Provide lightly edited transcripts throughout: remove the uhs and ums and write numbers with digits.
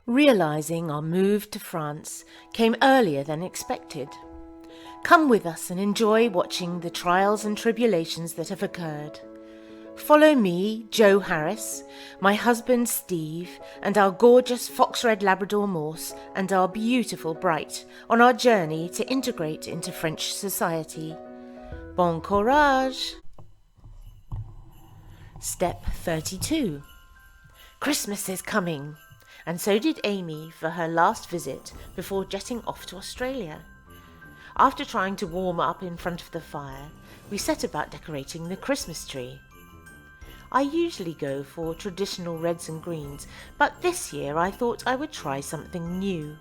Realising our move to France came earlier than expected. Come with us and enjoy watching the trials and tribulations that have occurred. Follow me, Jo Harris, my husband Steve, and our gorgeous fox red Labrador Morse, and our beautiful Bright on our journey to integrate into French society. Bon courage! Step 32. Christmas is coming, and so did Amy for her last visit before jetting off to Australia. After trying to warm up in front of the fire, we set about decorating the Christmas tree. I usually go for traditional reds and greens, but this year I thought I would try something new.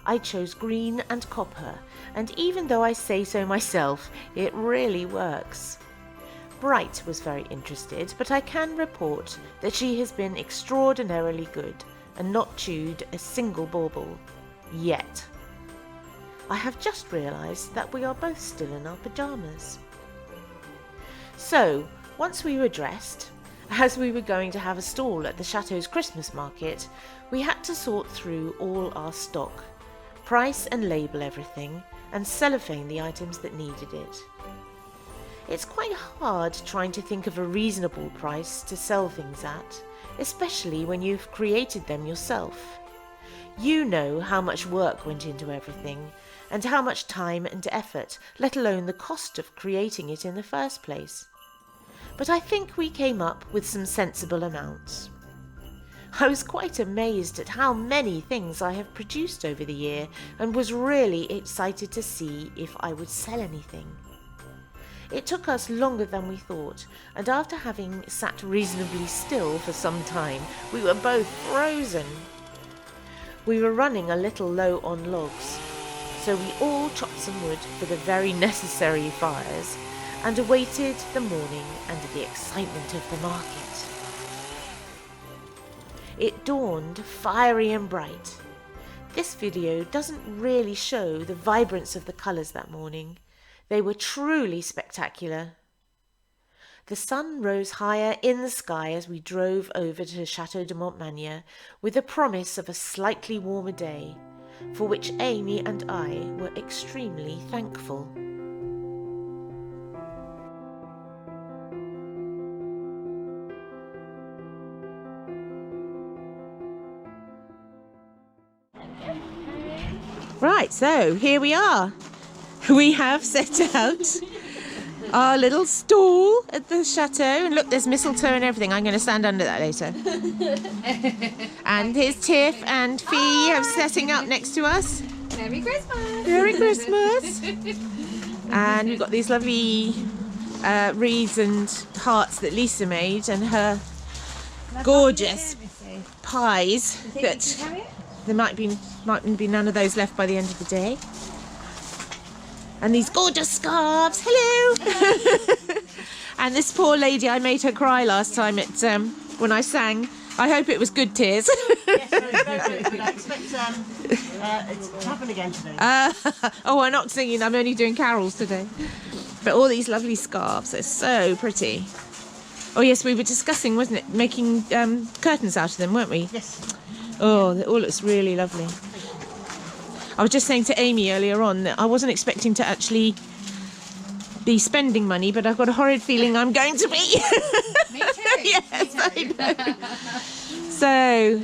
I chose green and copper, and even though I say so myself, it really works. Bright was very interested, but I can report that she has been extraordinarily good and not chewed a single bauble. Yet. I have just realised that we are both still in our pyjamas. So, once we were dressed, as we were going to have a stall at the Chateau's Christmas market, we had to sort through all our stock, price and label everything, and cellophane the items that needed it. It's quite hard trying to think of a reasonable price to sell things at, especially when you've created them yourself. You know how much work went into everything, and how much time and effort, let alone the cost of creating it in the first place. But I think we came up with some sensible amounts. I was quite amazed at how many things I have produced over the year, and was really excited to see if I would sell anything. It took us longer than we thought, and after having sat reasonably still for some time, we were both frozen. We were running a little low on logs, so we all chopped some wood for the very necessary fires, and awaited the morning and the excitement of the market. It dawned fiery and bright. This video doesn't really show the vibrance of the colours that morning. They were truly spectacular. The sun rose higher in the sky as we drove over to Chateau de Montmagny with the promise of a slightly warmer day, for which Amy and I were extremely thankful. Right, so here we are. We have set out our little stall at the chateau, and look, there's mistletoe and everything. I'm going to stand under that later. And here's Tiff and Fee have setting up next to us. Merry Christmas! Merry Christmas! And we've got these lovely wreaths and hearts that Lisa made, and her gorgeous pies that there might be none of those left by the end of the day. And these gorgeous scarves. Hello! And this poor lady, I made her cry last time when I sang. I hope it was good tears. Yes, very good. I expect it to happen again today. Oh, I'm not singing, I'm only doing carols today. But all these lovely scarves, they're so pretty. Oh yes, we were discussing, wasn't it, making curtains out of them, weren't we? Yes. Oh, it all looks really lovely. I was just saying to Amy earlier on that I wasn't expecting to actually be spending money, but I've got a horrid feeling I'm going to be. Me too. Yes, Me too. I know. So,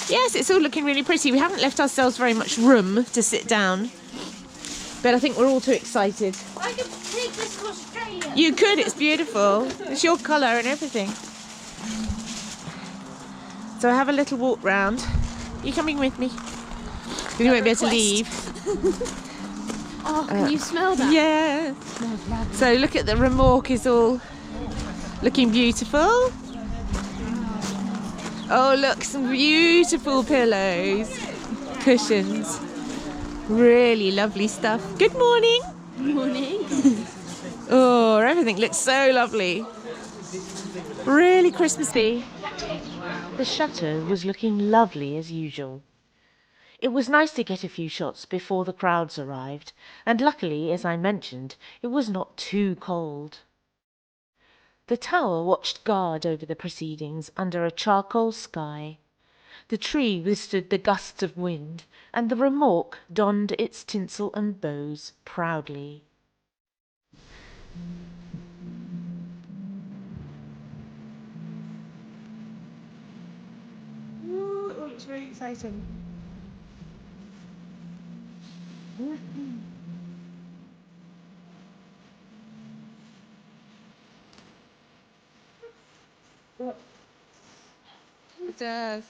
yes, it's all looking really pretty. We haven't left ourselves very much room to sit down, but I think we're all too excited. I could take this to Australia. You could, it's beautiful. It's your colour and everything. So I have a little walk round. You coming with me? You won't be able to leave. Oh, can you smell that? Yeah. So look at the remorque is all looking beautiful. Oh look, some beautiful pillows, cushions, really lovely stuff. Good morning. Morning. Oh, everything looks so lovely. Really Christmassy. The chateau was looking lovely as usual. It was nice to get a few shots before the crowds arrived, and luckily, as I mentioned, it was not too cold. The tower watched guard over the proceedings under a charcoal sky. The tree withstood the gusts of wind, and the remorque donned its tinsel and bows proudly. Ooh, it looks very exciting. It does.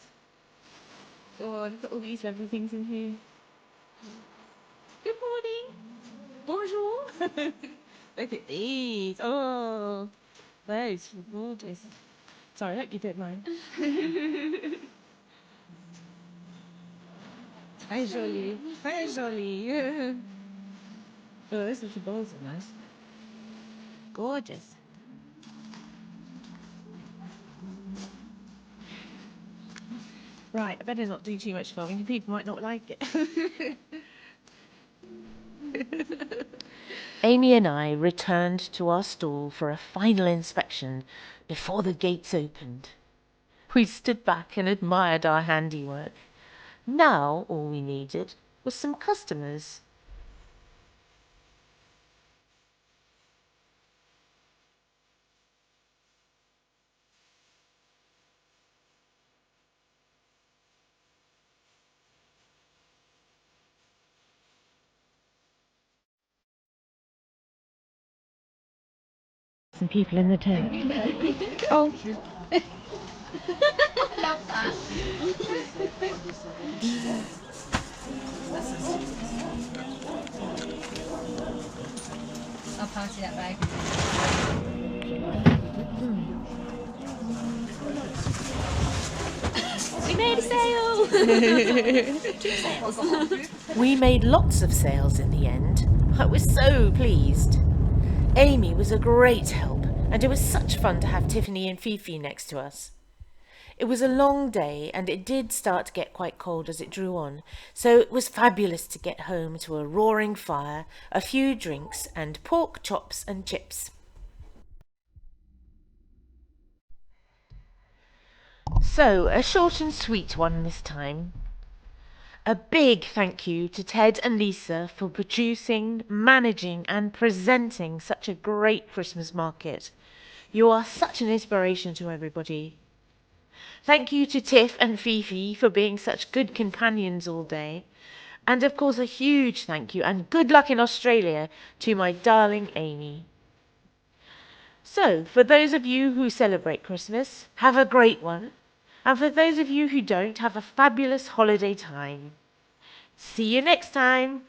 Oh, look at all these lovely things in here. Good morning. Bonjour. Look at these. Oh, those are gorgeous. Sorry, I hope you don't mind. Très joli. Très joli. Oh, those little balls are nice. Gorgeous. Right, I better not do too much filming. People might not like it. Amy and I returned to our stall for a final inspection before the gates opened. We stood back and admired our handiwork. Now all we needed was some customers. Some people in the tent. Oh. Love that. I'll pass you that bag. We made a sale! We made lots of sales in the end. I was so pleased. Amy was a great help, and it was such fun to have Tiffany and Fifi next to us. It was a long day, and it did start to get quite cold as it drew on, so it was fabulous to get home to a roaring fire, a few drinks, and pork chops and chips. So, a short and sweet one this time. A big thank you to Ted and Lisa for producing, managing and presenting such a great Christmas market. You are such an inspiration to everybody. Thank you to Tiff and Fifi for being such good companions all day. And of course a huge thank you and good luck in Australia to my darling Amy. So, for those of you who celebrate Christmas, have a great one. And for those of you who don't, have a fabulous holiday time. See you next time.